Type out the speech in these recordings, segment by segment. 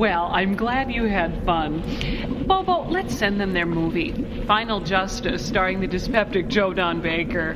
Well, I'm glad you had fun. Bobo, let's send them their movie, Final Justice, starring the dyspeptic Joe Don Baker.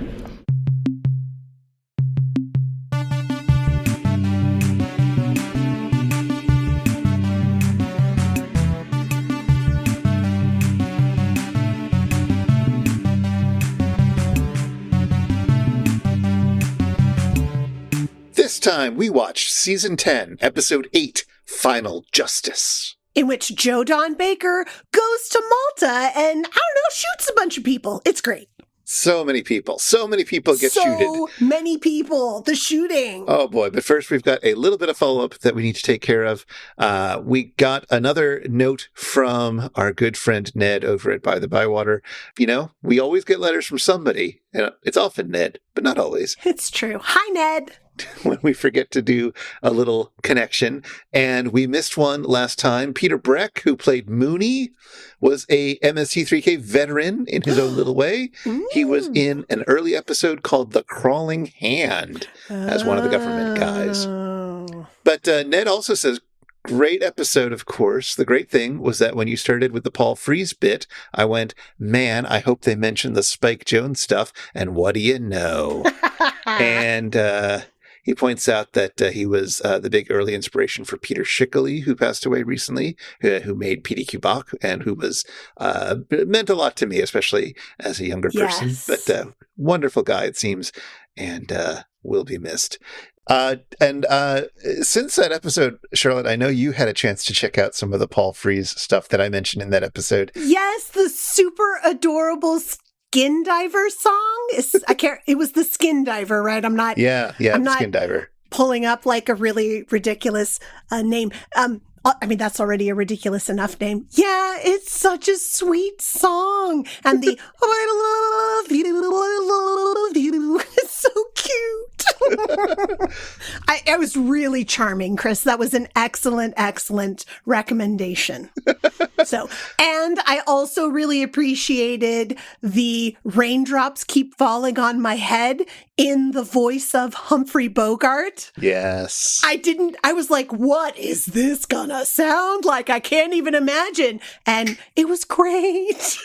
This time we watched Season 10, Episode 8, Final Justice. In which Joe Don Baker goes to Malta and, I don't know, shoots a bunch of people. It's great. So many people get shooted. So many people. The shooting. Oh boy, but first we've got a little bit of follow-up that we need to take care of. We got another note from our good friend Ned over at By the Bywater. You know, we always get letters from somebody, and it's often Ned, but not always. It's true. Hi, Ned. When we forget to do a little connection. And we missed one last time. Peter Breck, who played Mooney, was a MST3K veteran in his own little way. He was in an early episode called The Crawling Hand as one of the government guys. But Ned also says, great episode, of course. The great thing was that when you started with the Paul Frees bit, I went, man, I hope they mention the Spike Jones stuff. And what do you know? And he points out that he was the big early inspiration for Peter Schickele, who passed away recently, who made PDQ Bach, and who was meant a lot to me, especially as a younger person. But wonderful guy, it seems, and will be missed. And since that episode, Charlotte, I know you had a chance to check out some of the Paul Frees stuff that I mentioned in that episode. Yes, the super adorable Skin Diver song. It was the Skin Diver, right? I'm not Skin Diver. Pulling up like a really ridiculous name. I mean, that's already a ridiculous enough name. Yeah, it's such a sweet song. And the, I love you, it's so cute. I was really charming, Chris. That was an excellent, excellent recommendation. And I also really appreciated the raindrops keep falling on my head in the voice of Humphrey Bogart. Yes. I was like, what is this gonna sound like? I can't even imagine. And it was great.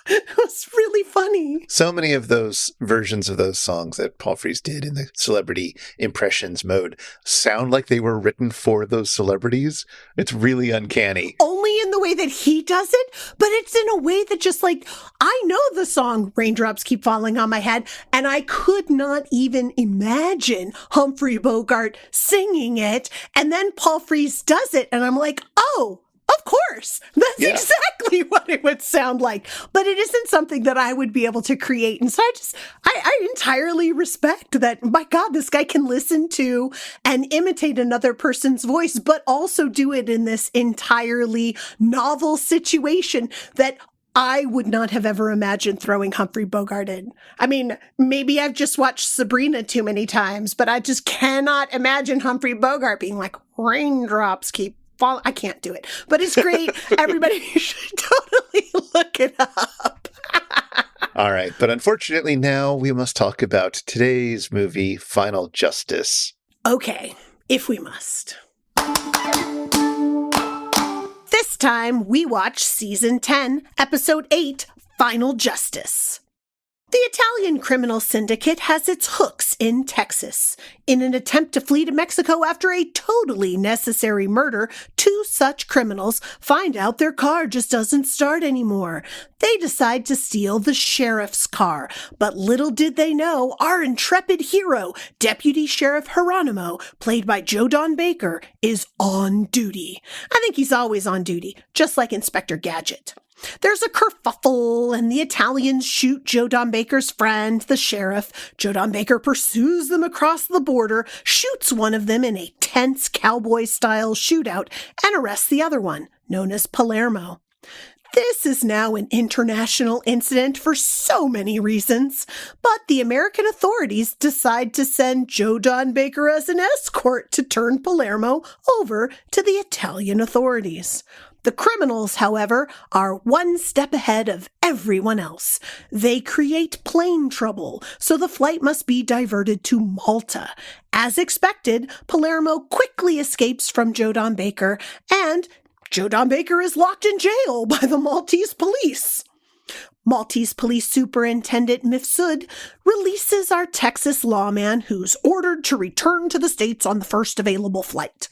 It was really funny. So many of those versions of those songs that Paul Frees did in the celebrity impressions mode sound like they were written for those celebrities. It's really uncanny. Only in the way that he does it, but it's in a way that just like, I know the song Raindrops Keep Falling on My Head, and I could not even imagine Humphrey Bogart singing it. And then Paul Frees does it, and I'm like, oh, of course. That's exactly what it would sound like. But it isn't something that I would be able to create. And so I entirely respect that, my God, this guy can listen to and imitate another person's voice, but also do it in this entirely novel situation that I would not have ever imagined throwing Humphrey Bogart in. I mean, maybe I've just watched Sabrina too many times, but I just cannot imagine Humphrey Bogart being like, raindrops keep falling. I can't do it, but it's great. Everybody should totally look it up. All right, but unfortunately now we must talk about today's movie, Final Justice. Okay, if we must. This time we watch Season 10, Episode 8, Final Justice. The Italian criminal syndicate has its hooks in Texas. In an attempt to flee to Mexico after a totally necessary murder, two such criminals find out their car just doesn't start anymore. They decide to steal the sheriff's car, but little did they know our intrepid hero, Deputy Sheriff Geronimo, played by Joe Don Baker, is on duty. I think he's always on duty, just like Inspector Gadget. There's a kerfuffle, and the Italians shoot Joe Don Baker's friend, the sheriff. Joe Don Baker pursues them across the border, shoots one of them in a tense cowboy-style shootout, and arrests the other one, known as Palermo. This is now an international incident for so many reasons, but the American authorities decide to send Joe Don Baker as an escort to turn Palermo over to the Italian authorities. The criminals, however, are one step ahead of everyone else. They create plane trouble, so the flight must be diverted to Malta. As expected, Palermo quickly escapes from Joe Don Baker, and Joe Don Baker is locked in jail by the Maltese police. Maltese Police Superintendent Mifsud releases our Texas lawman who's ordered to return to the States on the first available flight.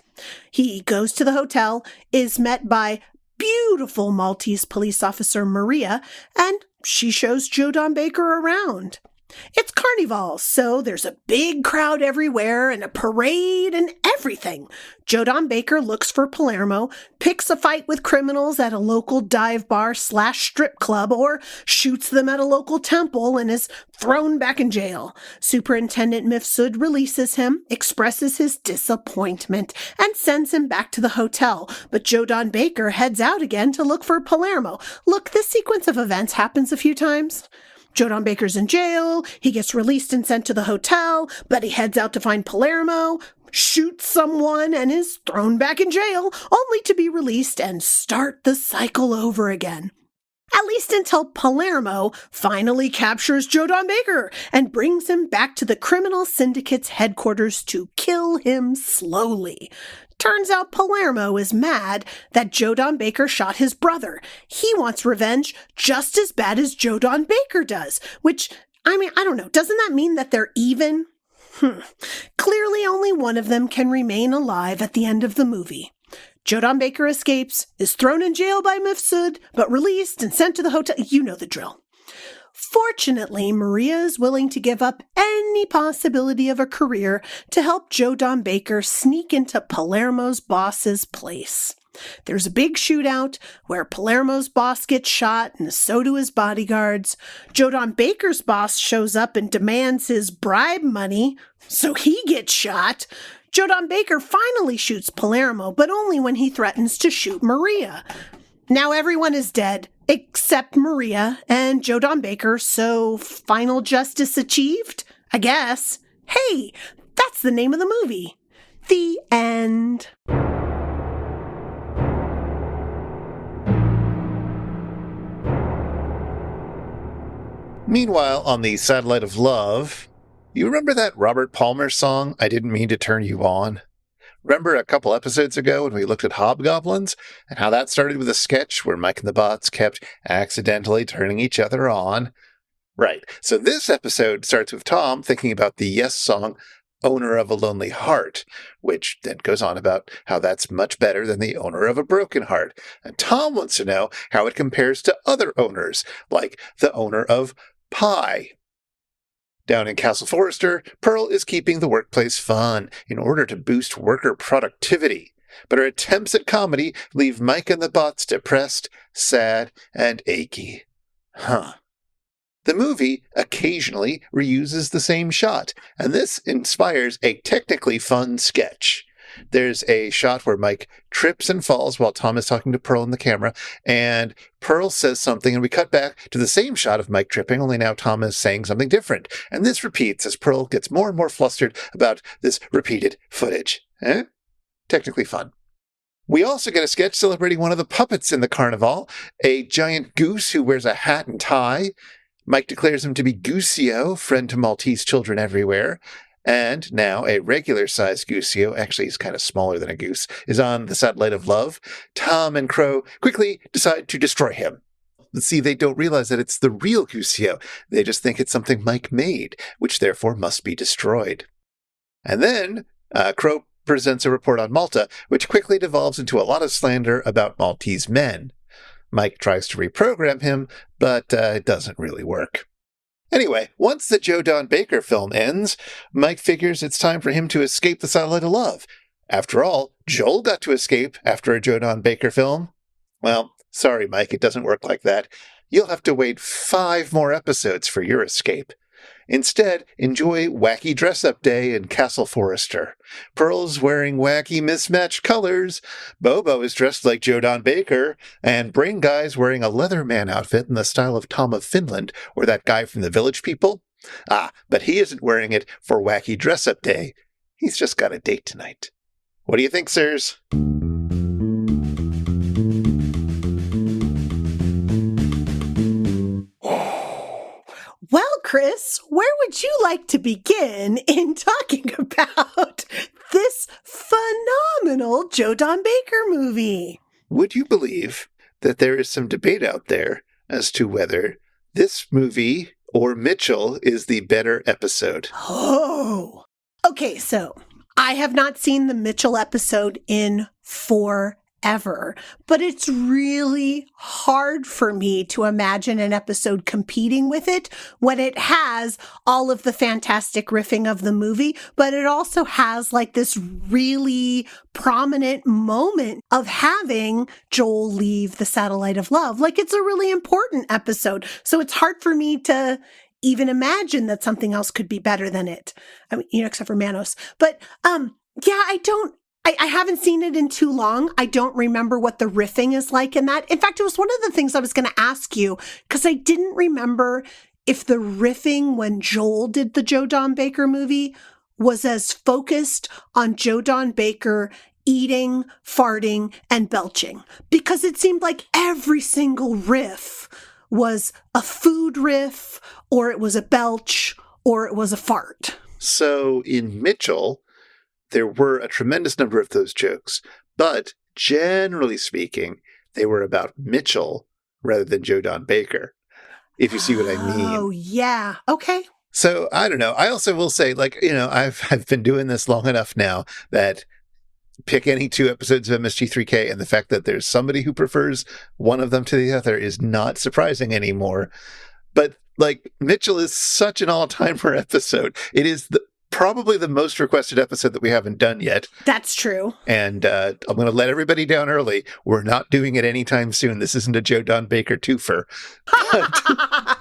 He goes to the hotel, is met by beautiful Maltese police officer Maria, and she shows Joe Don Baker around. It's Carnival, so there's a big crowd everywhere and a parade and everything. Joe Don Baker looks for Palermo, picks a fight with criminals at a local dive bar / strip club, or shoots them at a local temple and is thrown back in jail. Superintendent Mifsud releases him, expresses his disappointment, and sends him back to the hotel. But Joe Don Baker heads out again to look for Palermo. Look, this sequence of events happens a few times. Joe Don Baker's in jail, he gets released and sent to the hotel, but he heads out to find Palermo, shoots someone, and is thrown back in jail, only to be released and start the cycle over again. At least until Palermo finally captures Joe Don Baker and brings him back to the criminal syndicate's headquarters to kill him slowly. Turns out Palermo is mad that Joe Don Baker shot his brother. He wants revenge just as bad as Joe Don Baker does, which, I don't know, doesn't that mean that they're even? Clearly only one of them can remain alive at the end of the movie. Joe Don Baker escapes, is thrown in jail by Mifsud, but released and sent to the hotel. You know the drill. Fortunately, Maria is willing to give up any possibility of a career to help Joe Don Baker sneak into Palermo's boss's place. There's a big shootout where Palermo's boss gets shot and so do his bodyguards. Joe Don Baker's boss shows up and demands his bribe money, so he gets shot. Joe Don Baker finally shoots Palermo, but only when he threatens to shoot Maria. Now everyone is dead, except Maria and Joe Don Baker, so final justice achieved, I guess. Hey, that's the name of the movie. The end. Meanwhile, on the Satellite of Love, you remember that Robert Palmer song, I Didn't Mean to Turn You On? Remember a couple episodes ago when we looked at Hobgoblins and how that started with a sketch where Mike and the Bots kept accidentally turning each other on? Right. So this episode starts with Tom thinking about the Yes song, Owner of a Lonely Heart, which then goes on about how that's much better than the owner of a broken heart. And Tom wants to know how it compares to other owners, like the owner of pie. Down in Castle Forrester, Pearl is keeping the workplace fun in order to boost worker productivity. But her attempts at comedy leave Mike and the Bots depressed, sad, and achy. The movie occasionally reuses the same shot, and this inspires a technically fun sketch. There's a shot where Mike trips and falls while Tom is talking to Pearl in the camera, and Pearl says something, and we cut back to the same shot of Mike tripping, only now Tom is saying something different. And this repeats as Pearl gets more and more flustered about this repeated footage. Technically fun. We also get a sketch celebrating one of the puppets in the carnival, a giant goose who wears a hat and tie. Mike declares him to be Gooseo, friend to Maltese children everywhere. And now a regular-sized Gooseo, actually he's kind of smaller than a goose, is on the Satellite of Love. Tom and Crow quickly decide to destroy him. See, they don't realize that it's the real Gooseo. They just think it's something Mike made, which therefore must be destroyed. And then Crow presents a report on Malta, which quickly devolves into a lot of slander about Maltese men. Mike tries to reprogram him, but it doesn't really work. Anyway, once the Joe Don Baker film ends, Mike figures it's time for him to escape the Satellite of Love. After all, Joel got to escape after a Joe Don Baker film. Well, sorry, Mike, it doesn't work like that. You'll have to wait 5 more episodes for your escape. Instead, enjoy Wacky Dress-Up Day in Castle Forrester. Pearl's wearing wacky mismatched colors. Bobo is dressed like Joe Don Baker. And Brain Guy's wearing a Leatherman outfit in the style of Tom of Finland, or that guy from the Village People. But he isn't wearing it for Wacky Dress-Up Day. He's just got a date tonight. What do you think, sirs? Well, Chris, where would you like to begin in talking about this phenomenal Joe Don Baker movie? Would you believe that there is some debate out there as to whether this movie or Mitchell is the better episode? Oh, okay. So I have not seen the Mitchell episode in forever, but it's really hard for me to imagine an episode competing with it when it has all of the fantastic riffing of the movie, but it also has like this really prominent moment of having Joel leave the satellite of love. Like, it's a really important episode. So it's hard for me to even imagine that something else could be better than it. I mean, except for Manos. But yeah, I haven't seen it in too long. I don't remember what the riffing is like in that. In fact, it was one of the things I was going to ask you, because I didn't remember if the riffing when Joel did the Joe Don Baker movie was as focused on Joe Don Baker eating, farting, and belching. Because it seemed like every single riff was a food riff, or it was a belch, or it was a fart. So in Mitchell, there were a tremendous number of those jokes, but generally speaking, they were about Mitchell rather than Joe Don Baker, if you see what I mean. Oh, yeah. Okay. So I don't know. I also will say, I've been doing this long enough now that pick any two episodes of MST3K, and the fact that there's somebody who prefers one of them to the other is not surprising anymore. But Mitchell is such an all-timer episode. It is probably the most requested episode that we haven't done yet. That's true. And I'm going to let everybody down early. We're not doing it anytime soon. This isn't a Joe Don Baker twofer.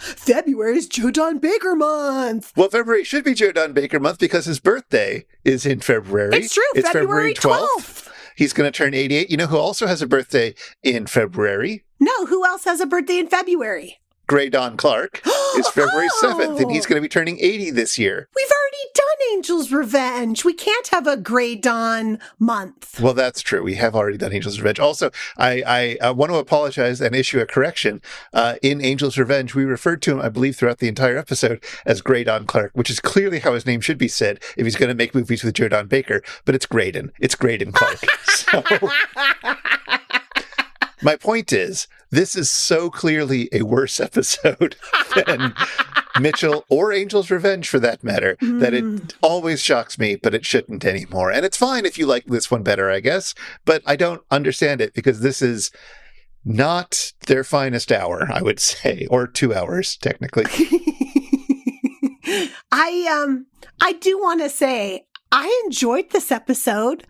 February is Joe Don Baker month. Well, February should be Joe Don Baker month because his birthday is in February. It's true. It's February 12th. He's going to turn 88. You know who also has a birthday in February? No, who else has a birthday in February? Greydon Clark is February 7th, and he's going to be turning 80 this year. We've already done Angel's Revenge. We can't have a Greydon month. Well, that's true. We have already done Angel's Revenge. Also, I want to apologize and issue a correction. In Angel's Revenge, we referred to him, I believe, throughout the entire episode as Greydon Clark, which is clearly how his name should be said if he's going to make movies with Joe Don Baker, but it's Greydon. It's Greydon Clark. So my point is, this is so clearly a worse episode than Mitchell or Angel's Revenge, for that matter, that it always shocks me, but it shouldn't anymore. And it's fine if you like this one better, I guess, but I don't understand it because this is not their finest hour, I would say, or 2 hours, technically. I do want to say I enjoyed this episode,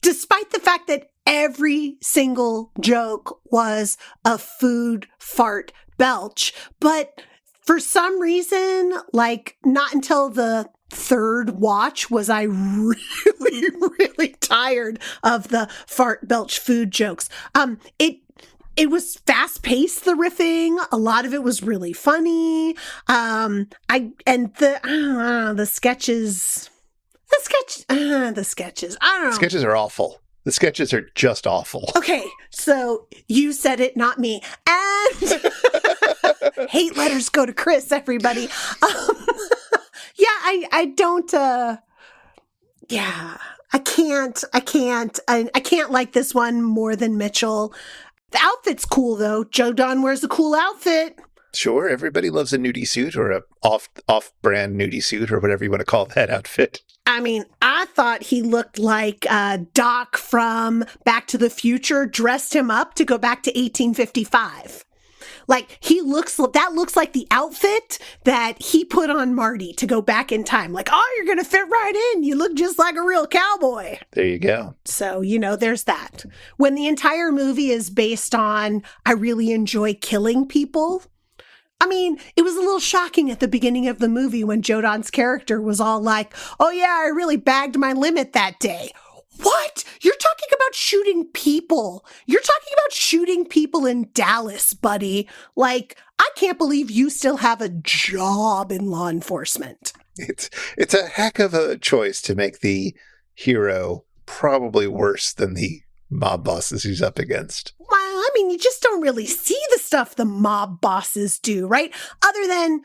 despite the fact that every single joke was a food, fart, belch. But for some reason, not until the third watch was I really, really tired of the fart, belch, food jokes. It was fast paced, the riffing. A lot of it was really funny. The sketches. The sketches. I don't know. Sketches are awful. The sketches are just awful. Okay, so you said it, not me. And hate letters go to Chris, everybody. I don't, I can't like this one more than Mitchell. The outfit's cool, though. Joe Don wears a cool outfit. Sure, everybody loves a nudie suit or a off-brand nudie suit or whatever you want to call that outfit. I mean, I thought he looked like Doc from Back to the Future dressed him up to go back to 1855. That looks like the outfit that he put on Marty to go back in time. You're going to fit right in. You look just like a real cowboy. There you go. So, there's that. When the entire movie is based on, I really enjoy killing people, I mean, it was a little shocking at the beginning of the movie when Jodan's character was all like, oh yeah, I really bagged my limit that day. What? You're talking about shooting people. You're talking about shooting people in Dallas, buddy. Like, I can't believe you still have a job in law enforcement. It's a heck of a choice to make the hero probably worse than the mob bosses he's up against. Well, I mean, you just don't really see the stuff the mob bosses do, right? Other than,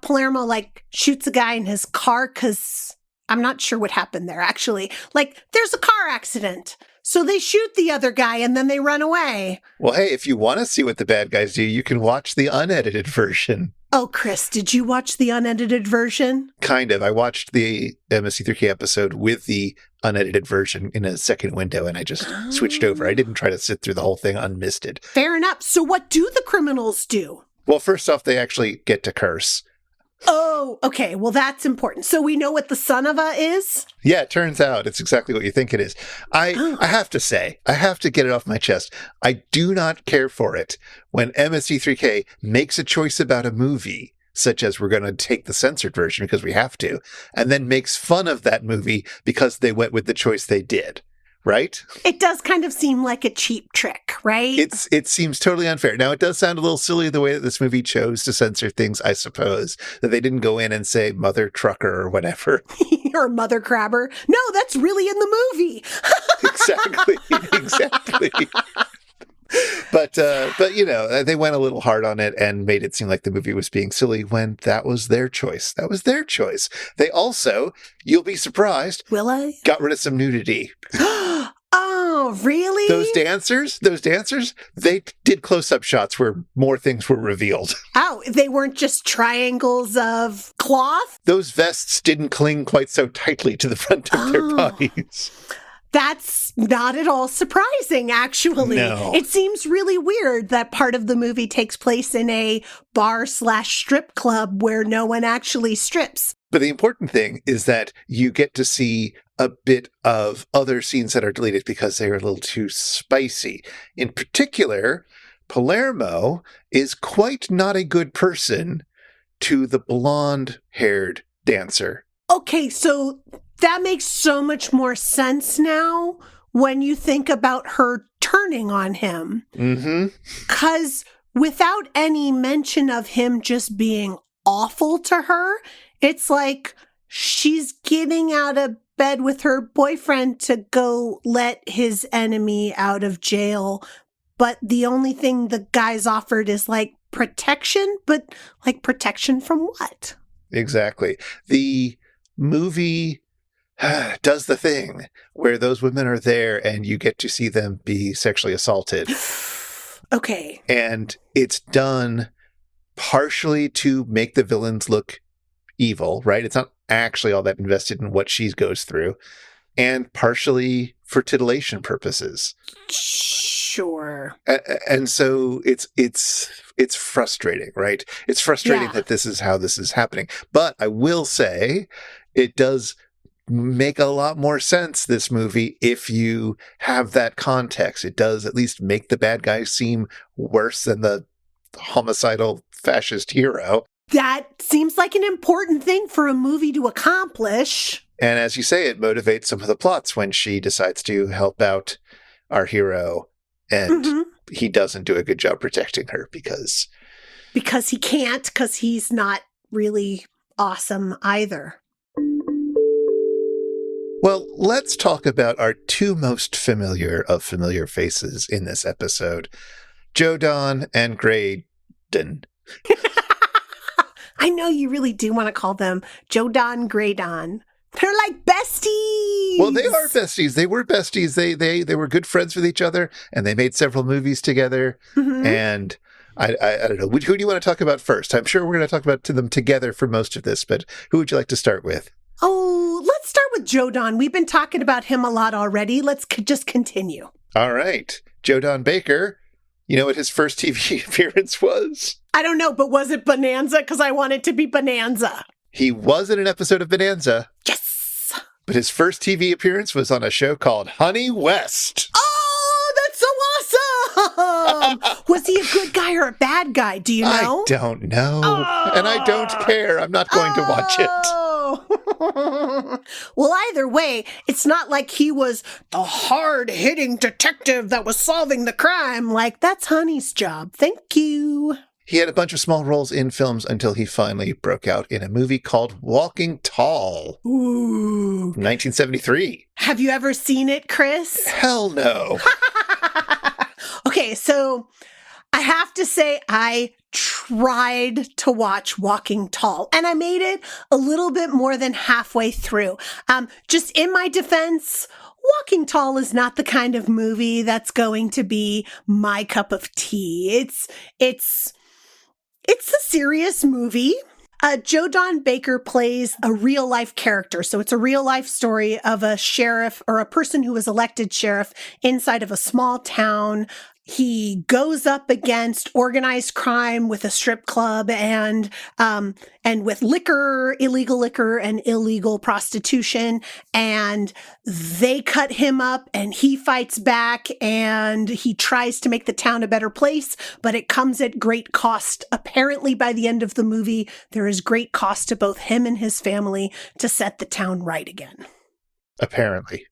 Palermo, like, shoots a guy in his car because I'm not sure what happened there, actually. Like, there's a car accident. So they shoot the other guy and then they run away. Well, hey, if you want to see what the bad guys do, you can watch the unedited version. Oh, Chris, did you watch the unedited version? Kind of. I watched the MST3K episode with the unedited version in a second window, and I just switched over. I didn't try to sit through the whole thing unmisted. Fair enough. So what do the criminals do? Well, first off, they actually get to curse. Oh, okay. Well, that's important. So we know what the son of a is? Yeah, it turns out it's exactly what you think it is. I have to say, I have to get it off my chest. I do not care for it when MST3K makes a choice about a movie, such as we're going to take the censored version because we have to, and then makes fun of that movie because they went with the choice they did. Right? It does kind of seem like a cheap trick, right? It seems totally unfair. Now, it does sound a little silly the way that this movie chose to censor things, I suppose, that they didn't go in and say mother trucker or whatever. Or mother crabber. No, that's really in the movie. Exactly. But they went a little hard on it and made it seem like the movie was being silly when that was their choice. That was their choice. They also, you'll be surprised, will I? Got rid of some nudity. Oh, really? Those dancers, they did close-up shots where more things were revealed. Oh, they weren't just triangles of cloth? Those vests didn't cling quite so tightly to the front of their bodies. That's not at all surprising, actually. No. It seems really weird that part of the movie takes place in a bar/strip club where no one actually strips. But the important thing is that you get to see a bit of other scenes that are deleted because they are a little too spicy. In particular, Palermo is quite not a good person to the blonde-haired dancer. Okay, so that makes so much more sense now when you think about her turning on him. Mm-hmm. 'Cause without any mention of him just being awful to her, it's like she's getting out of bed with her boyfriend to go let his enemy out of jail. But the only thing the guy's offered is like protection, but like protection from what? Exactly. The movie does the thing where those women are there and you get to see them be sexually assaulted. Okay. And it's done partially to make the villains look evil, right? It's not actually all that invested in what she goes through, and partially for titillation purposes. Sure. And so it's frustrating, right? It's frustrating that this is how this is happening. But I will say it does make a lot more sense, this movie, if you have that context. It does at least make the bad guy seem worse than the homicidal fascist hero. That seems like an important thing for a movie to accomplish. And as you say, it motivates some of the plots when she decides to help out our hero and he doesn't do a good job protecting her because he can't, because he's not really awesome either. Well, let's talk about our two most familiar of familiar faces in this episode, Jodan and Greydon. I know you really do want to call them Jodan, Greydon. They're like besties. Well, they are besties. They were besties. They were good friends with each other, and they made several movies together. And I don't know. Who do you want to talk about first? I'm sure we're going to talk about them together for most of this, but who would you like to start with? Oh, let's start with Jodan. We've been talking about him a lot already. Let's just continue. All right. Jodan Baker. You know what his first TV appearance was? I don't know, but was it Bonanza? Because I want it to be Bonanza. He was in an episode of Bonanza. Yes! But his first TV appearance was on a show called Honey West. Oh, that's so Was he a good guy or a bad guy? Do you know? I don't know. And I don't care. I'm not going to watch it. Well, either way, it's not like he was the hard-hitting detective that was solving the crime. Like, that's Honey's job. Thank you. He had a bunch of small roles in films until he finally broke out in a movie called Walking Tall. Ooh. 1973. Have you ever seen it, Chris? Hell no. Okay, so I have to say I tried to watch Walking Tall, and I made it a little bit more than halfway through. Just in my defense, Walking Tall is not the kind of movie that's going to be my cup of tea. It's a serious movie. Joe Don Baker plays a real life character. So it's a real life story of a sheriff or a person who was elected sheriff inside of a small town. He goes up against organized crime with a strip club and with liquor, illegal liquor and illegal prostitution. And they cut him up and he fights back and he tries to make the town a better place, but it comes at great cost. Apparently by the end of the movie, there is great cost to both him and his family to set the town right again. Apparently.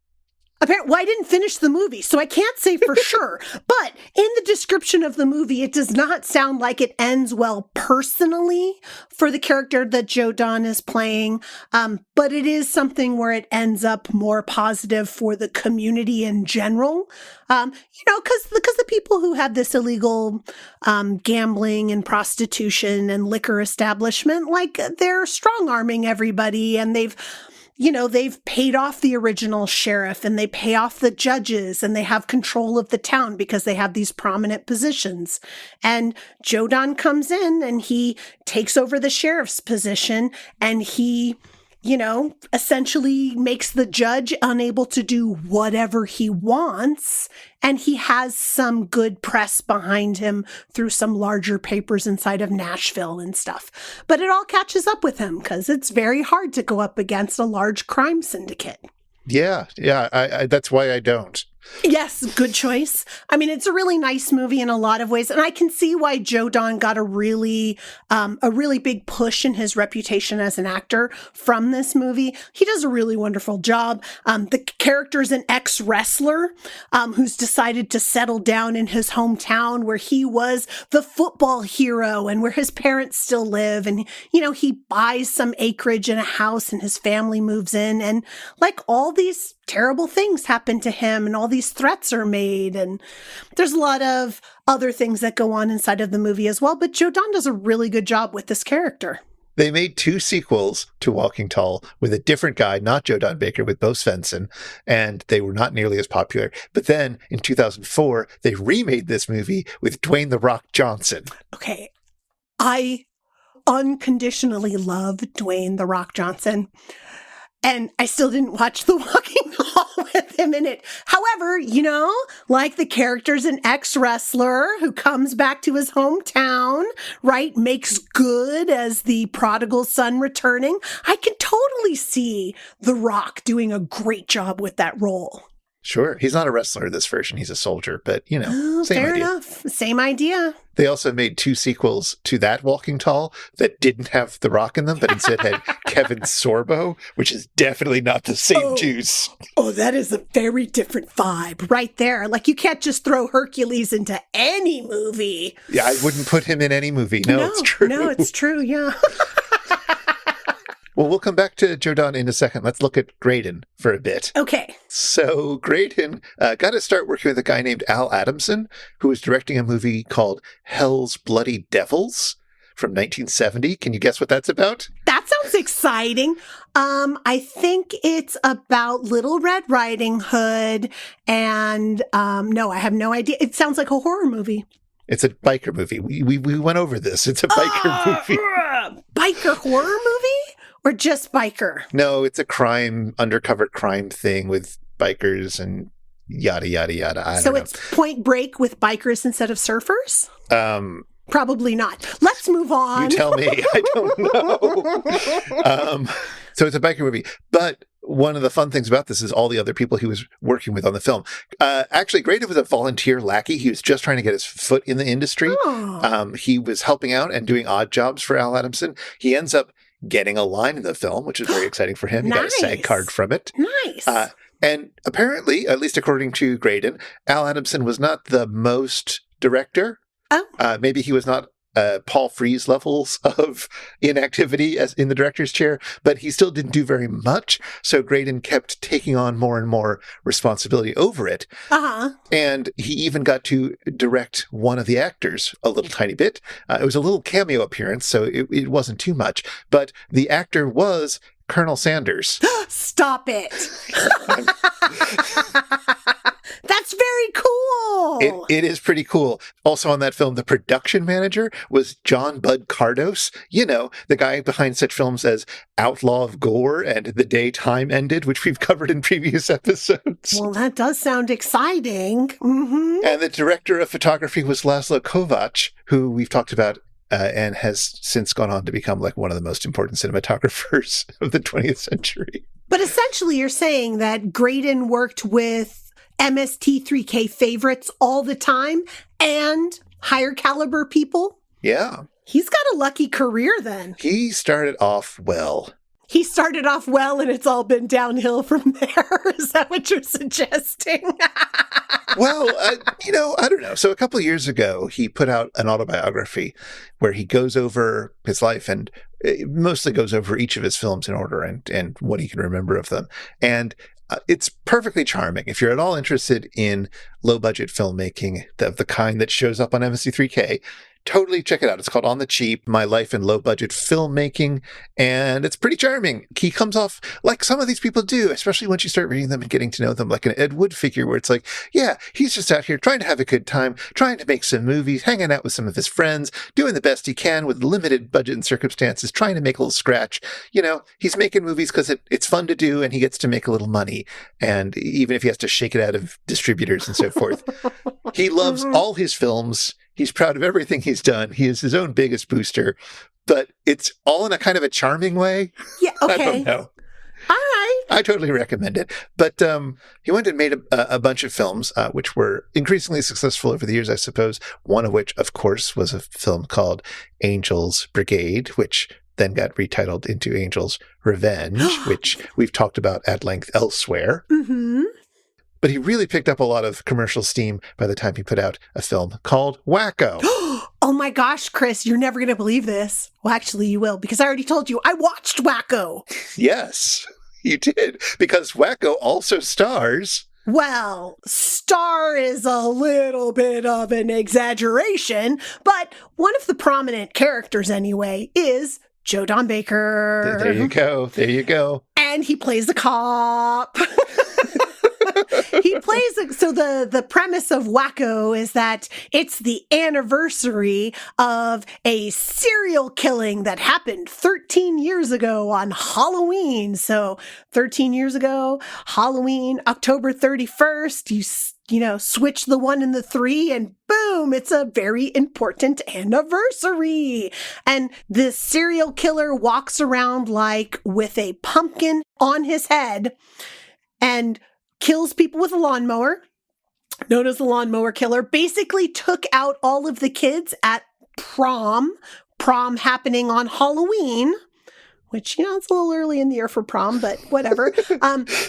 Well, I didn't finish the movie, so I can't say for sure. But in the description of the movie, it does not sound like it ends well personally for the character that Joe Don is playing. But it is something where it ends up more positive for the community in general. Because the people who have this illegal gambling and prostitution and liquor establishment, like they're strong-arming everybody, and they've paid off the original sheriff and they pay off the judges and they have control of the town because they have these prominent positions. And Joe Don comes in and he takes over the sheriff's position and he, essentially makes the judge unable to do whatever he wants. And he has some good press behind him through some larger papers inside of Nashville and stuff. But it all catches up with him because it's very hard to go up against a large crime syndicate. Yeah. I that's why I don't. Yes, good choice. I mean, it's a really nice movie in a lot of ways, and I can see why Joe Don got a really big push in his reputation as an actor from this movie. He does a really wonderful job. The character's an ex-wrestler who's decided to settle down in his hometown where he was the football hero and where his parents still live. And, he buys some acreage in a house and his family moves in. And like all these terrible things happen to him and all these threats are made. And there's a lot of other things that go on inside of the movie as well. But Joe Don does a really good job with this character. They made 2 sequels to Walking Tall with a different guy, not Joe Don Baker, with Bo Svensson, and they were not nearly as popular. But then in 2004, they remade this movie with Dwayne "The Rock" Johnson. Okay. I unconditionally love Dwayne "The Rock" Johnson. And I still didn't watch The Walking Tall with him in it. However, like the character's an ex-wrestler who comes back to his hometown, right? Makes good as the prodigal son returning. I can totally see The Rock doing a great job with that role. Sure. He's not a wrestler in this version. He's a soldier, but, same fair idea. enough. Same idea. They also made 2 sequels to that Walking Tall that didn't have The Rock in them, but instead had Kevin Sorbo, which is definitely not the same juice. Oh, that is a very different vibe right there. Like, you can't just throw Hercules into any movie. Yeah, I wouldn't put him in any movie. No, it's true. No, it's true, yeah. Well, we'll come back to Joe Don in a second. Let's look at Greydon for a bit. Okay. So Greydon got to start working with a guy named Al Adamson, who was directing a movie called Hell's Bloody Devils from 1970. Can you guess what that's about? That sounds exciting. I think it's about Little Red Riding Hood. And no, I have no idea. It sounds like a horror movie. It's a biker movie. We went over this. It's a biker movie. Biker horror movie? Or just biker? No, it's a undercover crime thing with bikers and yada, yada, yada. I don't know. It's Point Break with bikers instead of surfers? Probably not. Let's move on. You tell me. I don't know. So it's a biker movie. But one of the fun things about this is all the other people he was working with on the film. Actually, Greydon was a volunteer lackey. He was just trying to get his foot in the industry. Oh. He was helping out and doing odd jobs for Al Adamson. He ends up getting a line in the film, which is very exciting for him. He got a SAG Nice. card from it. Nice. And apparently, at least according to Greydon, Al Adamson was not the most director. Oh. Maybe he was not Paul Frees levels of inactivity as in the director's chair, but he still didn't do very much. So Greydon kept taking on more and more responsibility over it. Uh-huh. And he even got to direct one of the actors a little tiny bit. It was a little cameo appearance, so it wasn't too much. But the actor was Colonel Sanders. Stop it. That's very cool. It is pretty cool. Also on that film, the production manager was John Bud Cardos. You know, the guy behind such films as Outlaw of Gore and The Day Time Ended, which we've covered in previous episodes. Well, that does sound exciting. Mm-hmm. And the director of photography was Laszlo Kovacs, who we've talked about and has since gone on to become like one of the most important cinematographers of the 20th century. But essentially, you're saying that Greydon worked with MST3K favorites all the time and higher caliber people? Yeah. He's got a lucky career then. He started off well. He started off well and it's all been downhill from there. Is that what you're suggesting? Well, I don't know. So a couple of years ago, he put out an autobiography where he goes over his life and it mostly goes over each of his films in order and what he can remember of them. And it's perfectly charming. If you're at all interested in low-budget filmmaking, the kind that shows up on MST3K, totally check it out. It's called On the Cheap, My Life in Low-Budget Filmmaking, and it's pretty charming. He comes off like some of these people do, especially once you start reading them and getting to know them, like an Ed Wood figure, where it's like, yeah, he's just out here trying to have a good time, trying to make some movies, hanging out with some of his friends, doing the best he can with limited budget and circumstances, trying to make a little scratch. You know, he's making movies because it's fun to do, and he gets to make a little money, and even if he has to shake it out of distributors and so forth. He loves all his films. He's proud of everything he's done. He is his own biggest booster, but it's all in a kind of a charming way. Yeah, okay. I don't know. All right. I totally recommend it. But he went and made a bunch of films, which were increasingly successful over the years, I suppose. One of which, of course, was a film called Angel's Brigade, which then got retitled into Angel's Revenge, which we've talked about at length elsewhere. Mm-hmm. But he really picked up a lot of commercial steam by the time he put out a film called Wacko. Oh my gosh, Chris, you're never going to believe this. Well, actually, you will, because I already told you I watched Wacko. Yes, you did, because Wacko also stars. Well, star is a little bit of an exaggeration, but one of the prominent characters anyway is Joe Don Baker. There you go. There you go. And he plays a cop. He plays, so the premise of Wacko is that it's the anniversary of a serial killing that happened 13 years ago on Halloween. So 13 years ago, Halloween, October 31st, you know, switch the 1 and the 3 and boom, it's a very important anniversary. And this serial killer walks around like with a pumpkin on his head and kills people with a lawnmower, known as the lawnmower killer, basically took out all of the kids at prom happening on Halloween, which, you know, it's a little early in the year for prom, but whatever.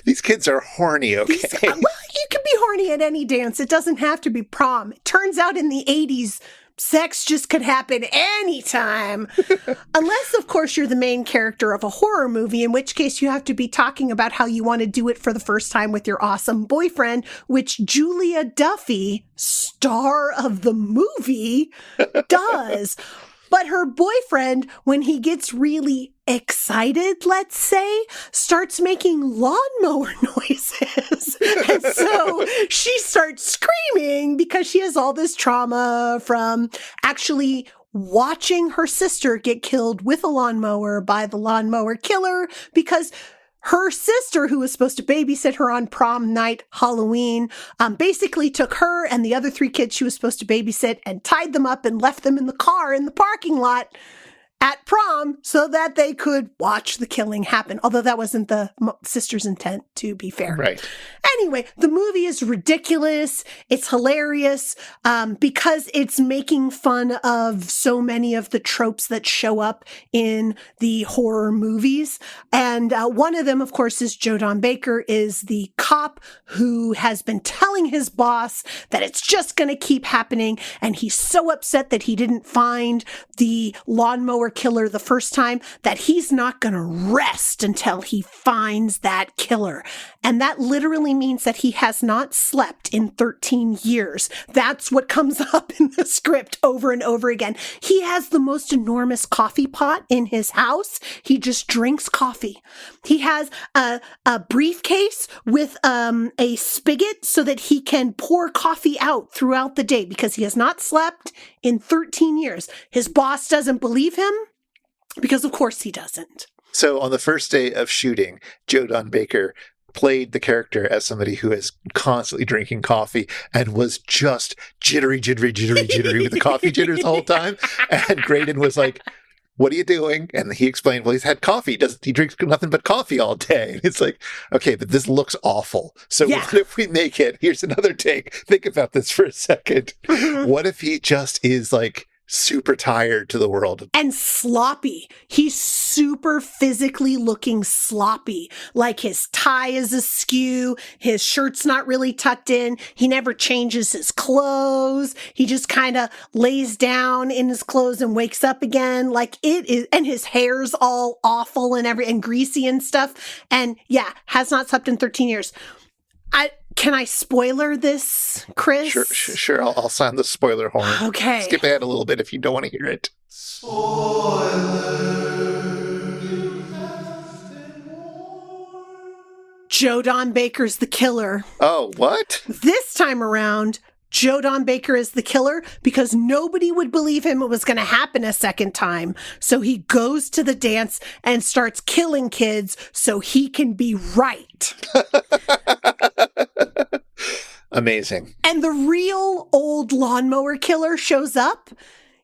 These kids are horny, okay? Well, you can be horny at any dance. It doesn't have to be prom. It turns out in the 80s, sex just could happen anytime. Unless, of course, you're the main character of a horror movie, in which case you have to be talking about how you want to do it for the first time with your awesome boyfriend, which Julia Duffy, star of the movie, does. But her boyfriend, when he gets really excited, let's say, starts making lawnmower noises. And so she starts screaming because she has all this trauma from actually watching her sister get killed with a lawnmower by the lawnmower killer, because her sister, who was supposed to babysit her on prom night, Halloween, basically took her and the other 3 kids she was supposed to babysit and tied them up and left them in the car in the parking lot at prom so that they could watch the killing happen. Although that wasn't the sister's intent, to be fair. Right. Anyway, the movie is ridiculous. It's hilarious because it's making fun of so many of the tropes that show up in the horror movies. And one of them, of course, is Joe Don Baker is the cop who has been telling his boss that it's just going to keep happening. And he's so upset that he didn't find the lawnmower killer the first time that he's not going to rest until he finds that killer. And that literally means that he has not slept in 13 years. That's what comes up in the script over and over again. He has the most enormous coffee pot in his house. He just drinks coffee. He has a briefcase with a spigot so that he can pour coffee out throughout the day because he has not slept in 13 years. His boss doesn't believe him because, of course, he doesn't. So on the first day of shooting, Joe Don Baker played the character as somebody who is constantly drinking coffee and was just jittery with the coffee jitters the whole time. And Greydon was like, what are you doing? And he explained, well, he's had coffee. He drinks nothing but coffee all day. And it's like, okay, but this looks awful. So what if we make it? Here's another take. Think about this for a second. What if he just is like super tired to the world? And sloppy. He's super physically looking sloppy. Like his tie is askew. His shirt's not really tucked in. He never changes his clothes. He just kind of lays down in his clothes and wakes up again. Like it is, and his hair's all awful and greasy and stuff. And yeah, has not slept in 13 years. Can I spoiler this, Chris? Sure. I'll sound the spoiler horn. Okay. Skip ahead a little bit if you don't want to hear it. Joe Don Baker's the killer. Oh, what? This time around, Joe Don Baker is the killer because nobody would believe him it was going to happen a second time. So he goes to the dance and starts killing kids so he can be right. Amazing. And the real old lawnmower killer shows up.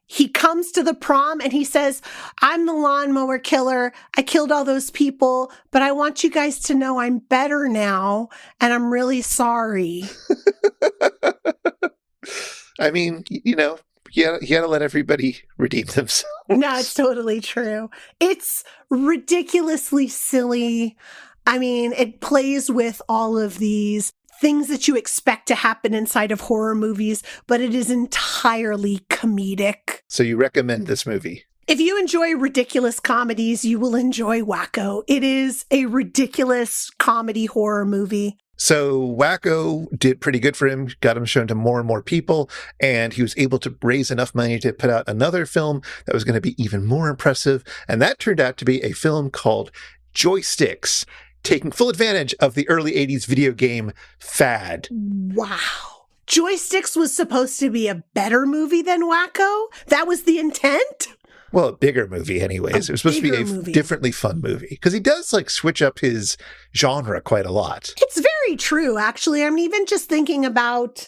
He comes to the prom and he says, I'm the lawnmower killer. I killed all those people, but I want you guys to know I'm better now and I'm really sorry. I mean, you gotta let everybody redeem themselves. No, it's totally true. It's ridiculously silly. I mean, it plays with all of these things that you expect to happen inside of horror movies, but it is entirely comedic. So you recommend this movie? If you enjoy ridiculous comedies, you will enjoy Wacko. It is a ridiculous comedy horror movie. So Wacko did pretty good for him, got him shown to more and more people, and he was able to raise enough money to put out another film that was going to be even more impressive. And that turned out to be a film called Joysticks, taking full advantage of the early 80s video game fad. Wow. Joysticks was supposed to be a better movie than Wacko? That was the intent? Well, a bigger movie anyways. It was supposed to be a differently fun movie. Because he does like switch up his genre quite a lot. It's very true, actually. I'm even just thinking about,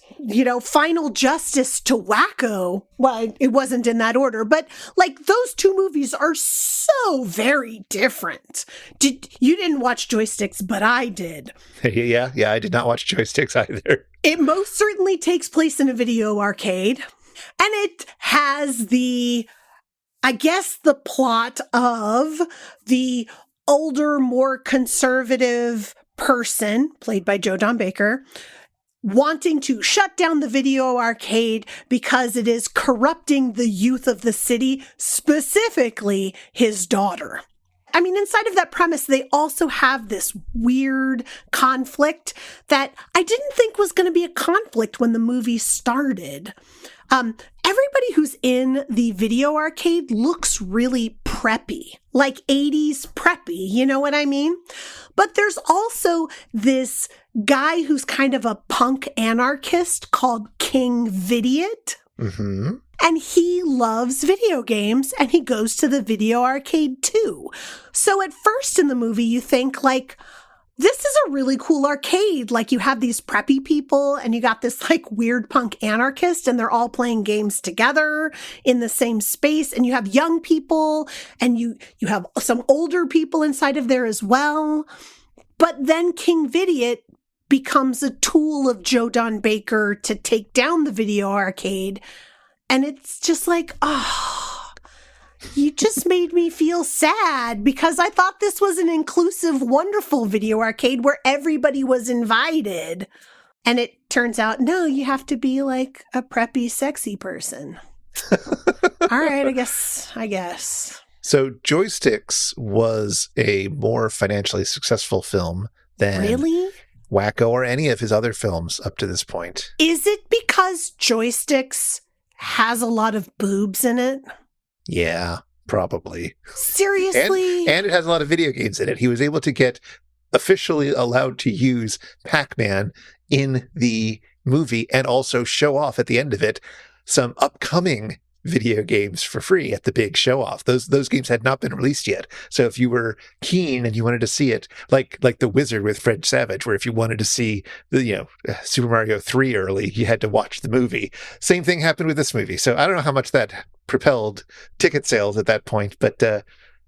Final Justice to Wacko. Well, it wasn't in that order, but like those two movies are so very different. You didn't watch Joysticks, but I did. Yeah, I did not watch Joysticks either. It most certainly takes place in a video arcade. And it has the plot of the older, more conservative person, played by Joe Don Baker, wanting to shut down the video arcade because it is corrupting the youth of the city, specifically his daughter. I mean, inside of that premise, they also have this weird conflict that I didn't think was going to be a conflict when the movie started. Everybody who's in the video arcade looks really preppy, like 80s preppy, you know what I mean? But there's also this guy who's kind of a punk anarchist called King Vidiot. Mm-hmm. And he loves video games and he goes to the video arcade too. So at first in the movie, you think like, this is a really cool arcade. Like, you have these preppy people and you got this like weird punk anarchist, and they're all playing games together in the same space. And you have young people and you have some older people inside of there as well. But then King Vidiot becomes a tool of Joe Don Baker to take down the video arcade. And it's just like, you just made me feel sad, because I thought this was an inclusive, wonderful video arcade where everybody was invited. And it turns out, no, you have to be like a preppy, sexy person. All right, I guess. So Joysticks was a more financially successful film than Really? Wacko or any of his other films up to this point. Is it because Joysticks has a lot of boobs in it? Yeah, probably. Seriously? And it has a lot of video games in it. He was able to get officially allowed to use Pac-Man in the movie and also show off at the end of it some upcoming video games for free at the big show off. Those games had not been released yet. So if you were keen and you wanted to see it, like The Wizard with Fred Savage, where if you wanted to see Super Mario 3 early, you had to watch the movie. Same thing happened with this movie. So I don't know how much that propelled ticket sales at that point, but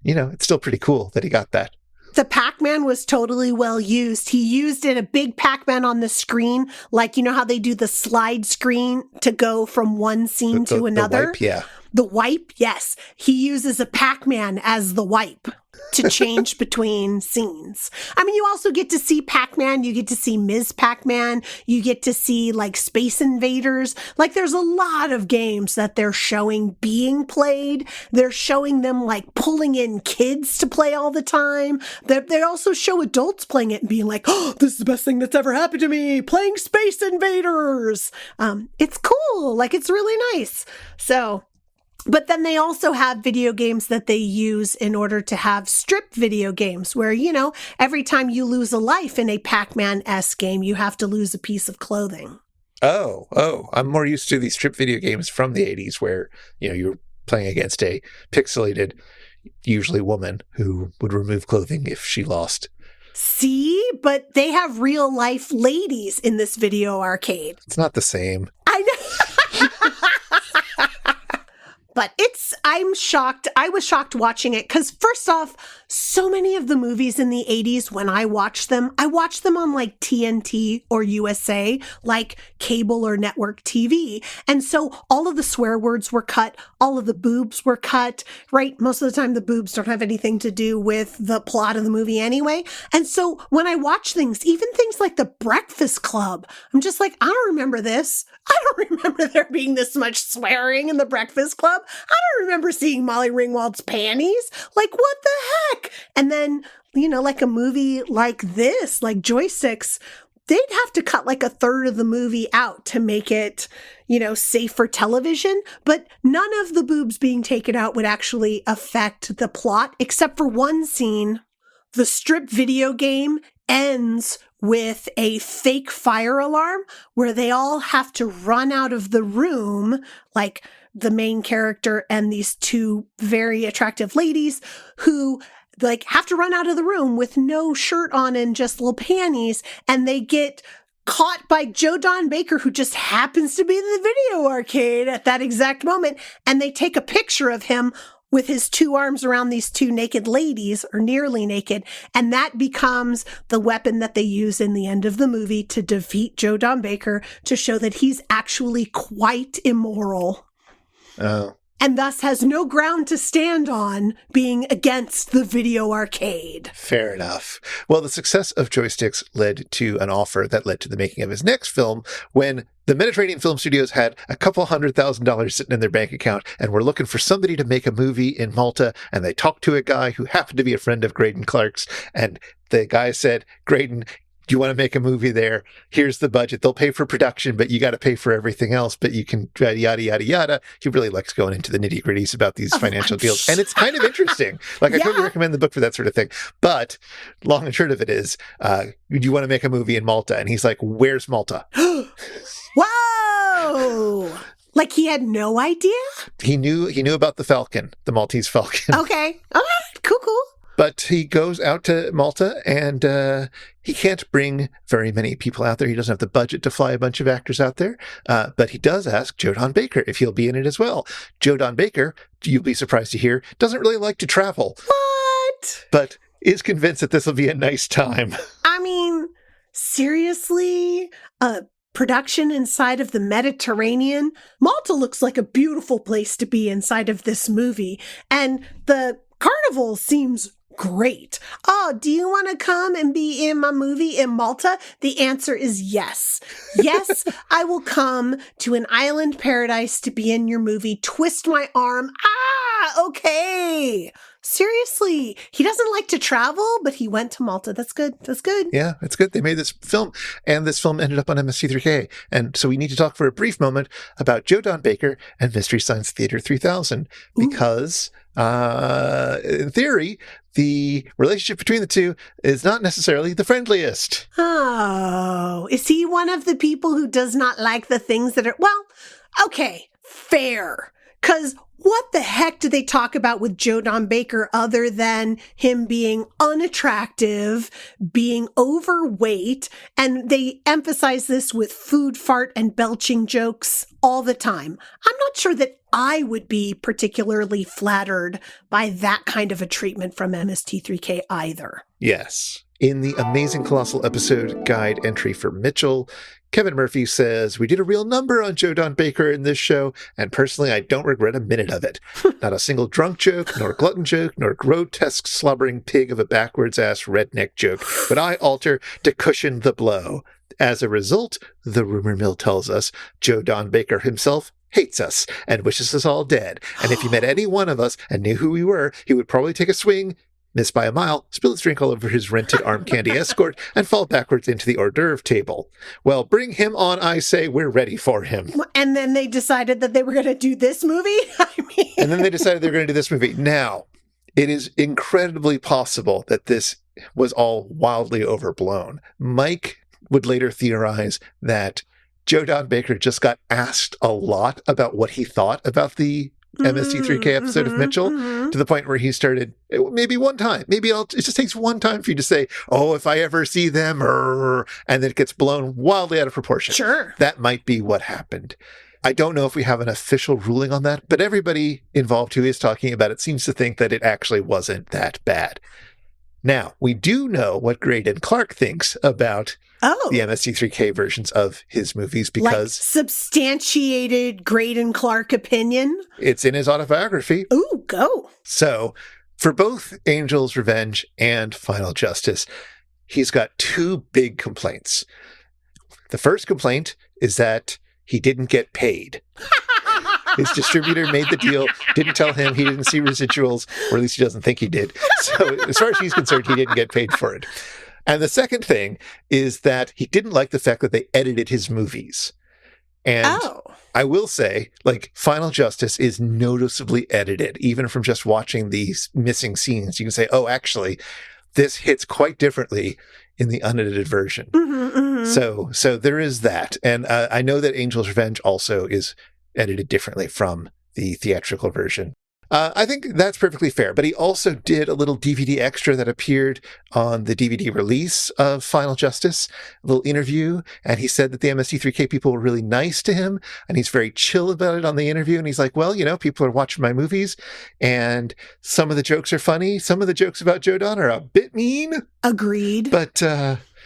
it's still pretty cool that he got that. The Pac-Man was totally well used. He used it, a big Pac-Man on the screen, like, you know how they do the slide screen to go from one scene to another? The wipe, yeah. The wipe, yes. He uses a Pac-Man as the wipe to change between scenes. I mean, you also get to see Pac-Man, you get to see Ms. Pac-Man, you get to see like Space Invaders. Like, there's a lot of games that they're showing being played. They're showing them like pulling in kids to play all the time. They also show adults playing it and being like, oh, this is the best thing that's ever happened to me, playing Space Invaders. It's cool. Like, it's really nice. But then they also have video games that they use in order to have strip video games where, every time you lose a life in a Pac-Man-esque game, you have to lose a piece of clothing. Oh, I'm more used to these strip video games from the 80s where, you're playing against a pixelated, usually woman, who would remove clothing if she lost. See? But they have real-life ladies in this video arcade. It's not the same. I know. But I'm shocked. I was shocked watching it because, first off, so many of the movies in the 80s, when I watched them on like TNT or USA, like cable or network TV. And so all of the swear words were cut. All of the boobs were cut, right? Most of the time, the boobs don't have anything to do with the plot of the movie anyway. And so when I watch things, even things like The Breakfast Club, I'm just like, I don't remember this. I don't remember there being this much swearing in The Breakfast Club. I don't remember seeing Molly Ringwald's panties. Like, what the heck? And then, like a movie like this, like Joysticks, they'd have to cut like a third of the movie out to make it, safe for television. But none of the boobs being taken out would actually affect the plot, except for one scene. The strip video game ends with a fake fire alarm where they all have to run out of the room, like the main character and these two very attractive ladies who like have to run out of the room with no shirt on and just little panties, and they get caught by Joe Don Baker, who just happens to be in the video arcade at that exact moment, and they take a picture of him with his two arms around these two naked ladies, or nearly naked, and that becomes the weapon that they use in the end of the movie to defeat Joe Don Baker, to show that he's actually quite immoral. Oh. And thus has no ground to stand on being against the video arcade. Fair enough. Well, the success of Joysticks led to an offer that led to the making of his next film when the Mediterranean Film Studios had a couple $100,000 sitting in their bank account and were looking for somebody to make a movie in Malta. And they talked to a guy who happened to be a friend of Greydon Clark's. And the guy said, Greydon, do you want to make a movie there? Here's the budget. They'll pay for production, but you got to pay for everything else. But you can yada, yada, yada. He really likes going into the nitty gritties about these financial deals. And it's kind of interesting. Like, I totally recommend the book for that sort of thing. But long and short of it is, do you want to make a movie in Malta? And he's like, where's Malta? Whoa! Like, he had no idea? He knew about the Falcon, the Maltese Falcon. Okay. All right. Cool. But he goes out to Malta, and he can't bring very many people out there. He doesn't have the budget to fly a bunch of actors out there. But he does ask Joe Don Baker if he'll be in it as well. Joe Don Baker, you'll be surprised to hear, doesn't really like to travel. What? But is convinced that this will be a nice time. I mean, seriously? A production inside of the Mediterranean? Malta looks like a beautiful place to be inside of this movie. And the carnival seems great. Oh, do you want to come and be in my movie in Malta? The answer is yes. Yes, I will come to an island paradise to be in your movie. Twist my arm. Okay. Seriously, he doesn't like to travel, but he went to Malta. That's good. That's good. Yeah, it's good. They made this film, and this film ended up on MST3K. And so we need to talk for a brief moment about Joe Don Baker and Mystery Science Theater 3000, because in theory, the relationship between the two is not necessarily the friendliest. Oh, is he one of the people who does not like the things that are, well, okay, fair. Because what the heck do they talk about with Joe Don Baker other than him being unattractive, being overweight, and they emphasize this with food, fart, and belching jokes all the time. I'm not sure that I would be particularly flattered by that kind of a treatment from MST3K either. Yes. In the Amazing Colossal Episode Guide entry for Mitchell, Kevin Murphy says, "We did a real number on Joe Don Baker in this show, and personally I don't regret a minute of it. Not a single drunk joke, nor glutton joke, nor grotesque slobbering pig of a backwards-ass redneck joke would I alter to cushion the blow. As a result, the rumor mill tells us, Joe Don Baker himself hates us and wishes us all dead. And if he met any one of us and knew who we were, he would probably take a swing, miss by a mile, spill his drink all over his rented arm candy escort, and fall backwards into the hors d'oeuvre table. Well, bring him on, I say. We're ready for him." And then they decided that they were going to do this movie? I mean... And then they decided they were going to do this movie. Now, it is incredibly possible that this was all wildly overblown. Mike would later theorize that Joe Don Baker just got asked a lot about what he thought about the MST3K episode of Mitchell, to the point where he started, maybe one time, it just takes one time for you to say, "Oh, if I ever see them," and then it gets blown wildly out of proportion. Sure. That might be what happened. I don't know if we have an official ruling on that, but everybody involved who is talking about it seems to think that it actually wasn't that bad. Now, we do know what Greydon Clark thinks about the MST3K versions of his movies, because... Like substantiated Greydon Clark opinion? It's in his autobiography. Ooh, go. So, for both Angel's Revenge and Final Justice, he's got two big complaints. The first complaint is that he didn't get paid. His distributor made the deal, didn't tell him, he didn't see residuals, or at least he doesn't think he did. So as far as he's concerned, he didn't get paid for it. And the second thing is that he didn't like the fact that they edited his movies. And I will say, like, Final Justice is noticeably edited, even from just watching these missing scenes. You can say, oh, actually, this hits quite differently in the unedited version. So there is that. And I know that Angel's Revenge also is edited differently from the theatrical version. I think that's perfectly fair, but he also did a little DVD extra that appeared on the DVD release of Final Justice, a little interview, and he said that the MST3K people were really nice to him, and he's very chill about it on the interview, and he's like, well, you know, people are watching my movies, and some of the jokes are funny, some of the jokes about Joe Don are a bit mean. Agreed. But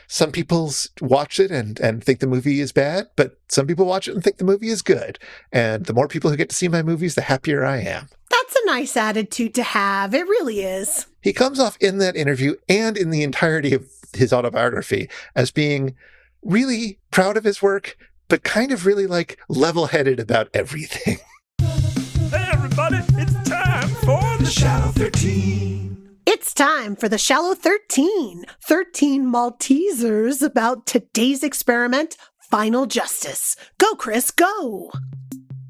some people watch it and think the movie is bad, but some people watch it and think the movie is good. And the more people who get to see my movies, the happier I am. That's a nice attitude to have. It really is. He comes off in that interview and in the entirety of his autobiography as being really proud of his work, but kind of really like level-headed about everything. Hey everybody, it's time for the Shallow 13. It's time for the Shallow 13. 13 Maltesers about today's experiment, Final Justice. Go, Chris, go!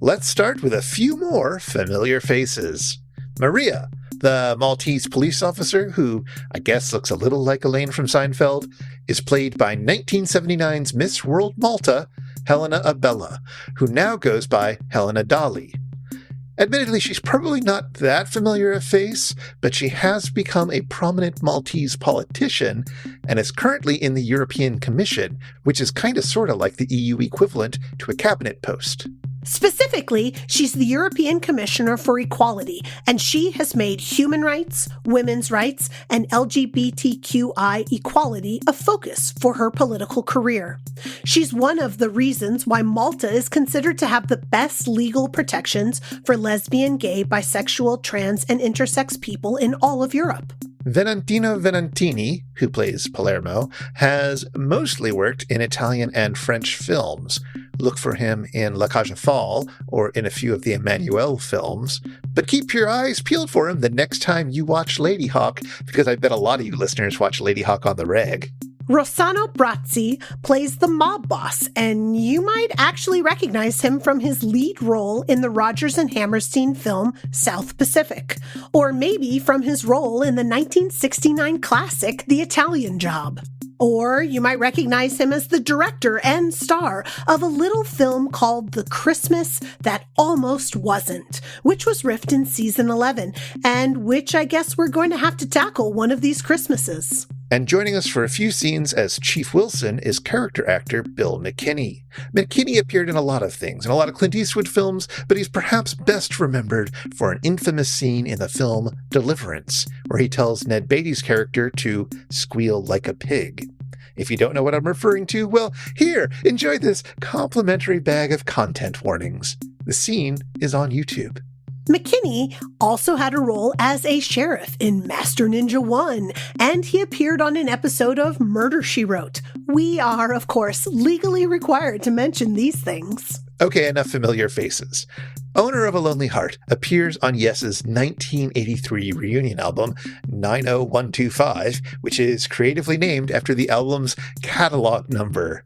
Let's start with a few more familiar faces. Maria, the Maltese police officer, who I guess looks a little like Elaine from Seinfeld, is played by 1979's Miss World Malta, Helena Abella, who now goes by Helena Dali. Admittedly, she's probably not that familiar a face, but she has become a prominent Maltese politician and is currently in the European Commission, which is kind of sort of like the EU equivalent to a cabinet post. Specifically, she's the European Commissioner for Equality, and she has made human rights, women's rights, and LGBTQI equality a focus for her political career. She's one of the reasons why Malta is considered to have the best legal protections for lesbian, gay, bisexual, trans, and intersex people in all of Europe. Venantino Venantini, who plays Palermo, has mostly worked in Italian and French films. Look for him in La Cage aux Folles or in a few of the Emmanuel films. But keep your eyes peeled for him the next time you watch Ladyhawke, because I bet a lot of you listeners watch Ladyhawke on the reg. Rossano Brazzi plays the mob boss, and you might actually recognize him from his lead role in the Rodgers and Hammerstein film South Pacific, or maybe from his role in the 1969 classic The Italian Job. Or you might recognize him as the director and star of a little film called The Christmas That Almost Wasn't, which was riffed in season 11, and which I guess we're going to have to tackle one of these Christmases. And joining us for a few scenes as Chief Wilson is character actor Bill McKinney. McKinney appeared in a lot of things, in a lot of Clint Eastwood films, but he's perhaps best remembered for an infamous scene in the film Deliverance, where he tells Ned Beatty's character to squeal like a pig. If you don't know what I'm referring to, well, here, enjoy this complimentary bag of content warnings. The scene is on YouTube. McKinney also had a role as a sheriff in Master Ninja 1, and he appeared on an episode of Murder, She Wrote. We are, of course, legally required to mention these things. Okay, enough familiar faces. Owner of a Lonely Heart appears on Yes's 1983 reunion album, 90125, which is creatively named after the album's catalog number.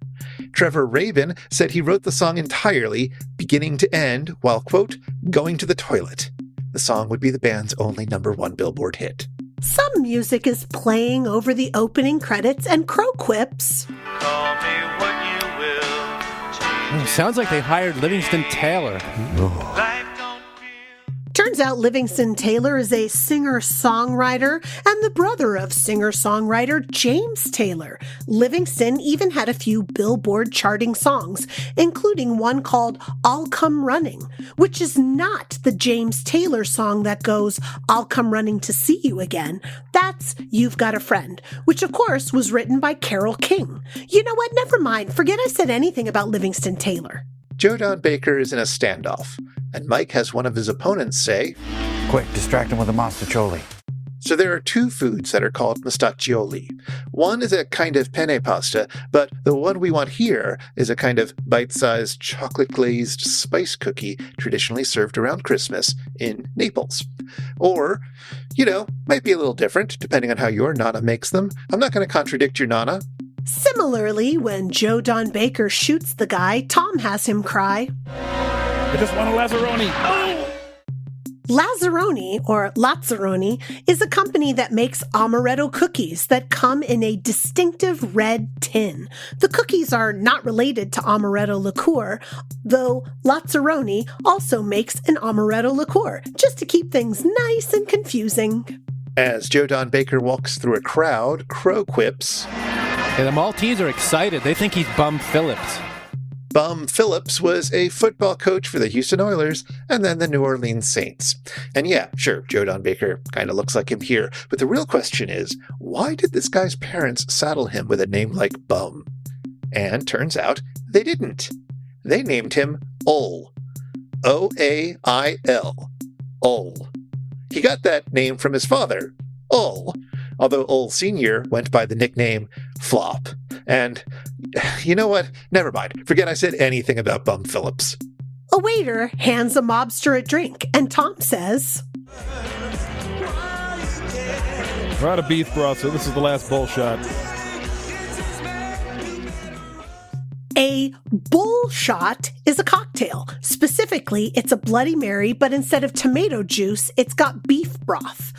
Trevor Rabin said he wrote the song entirely, beginning to end, while, quote, going to the toilet. The song would be the band's only #1 Billboard hit. Some music is playing over the opening credits, and Crow quips, Call me what you will. Sounds like they hired Livingston Taylor. Life don't feel. Turns out Livingston Taylor is a singer-songwriter and the brother of singer-songwriter James Taylor. Livingston even had a few Billboard charting songs, including one called I'll Come Running, which is not the James Taylor song that goes, I'll come running to see you again. That's You've Got a Friend, which of course was written by Carole King. You know what? Never mind. Forget I said anything about Livingston Taylor. Joe Don Baker is in a standoff, and Mike has one of his opponents say, Quick, distract him with a mostaccioli. So there are two foods that are called mostaccioli. One is a kind of penne pasta, but the one we want here is a kind of bite-sized chocolate-glazed spice cookie traditionally served around Christmas in Naples. Or, might be a little different depending on how your Nana makes them. I'm not going to contradict your Nana. Similarly, when Joe Don Baker shoots the guy, Tom has him cry, I just want a Lazzaroni. Oh! Lazzaroni, or Lazzaroni, is a company that makes amaretto cookies that come in a distinctive red tin. The cookies are not related to amaretto liqueur, though Lazzaroni also makes an amaretto liqueur, just to keep things nice and confusing. As Joe Don Baker walks through a crowd, Crow quips, Yeah, the Maltese are excited. They think he's Bum Phillips. Bum Phillips was a football coach for the Houston Oilers and then the New Orleans Saints. And yeah, sure, Joe Don Baker kind of looks like him here, but the real question is, why did this guy's parents saddle him with a name like Bum? And turns out they didn't. They named him Ol. O-A-I-L. Ol. He got that name from his father, Ol, although Ol Sr. went by the nickname Flop. And you know what? Never mind. Forget I said anything about Bum Phillips. A waiter hands a mobster a drink, and Tom says, We're out of beef broth, so this is the last bowl shot. a bull shot is a cocktail. Specifically, it's a Bloody Mary, but instead of tomato juice, it's got beef broth.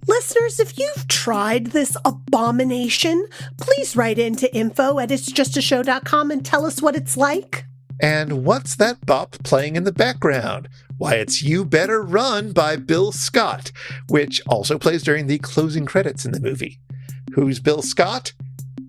Listeners, if you've tried this abomination, please write into info@itsjustashow.com and tell us what it's like. And what's that bop playing in the background? Why, it's You Better Run by Bill Scott, which also plays during the closing credits in the movie. Who's Bill Scott?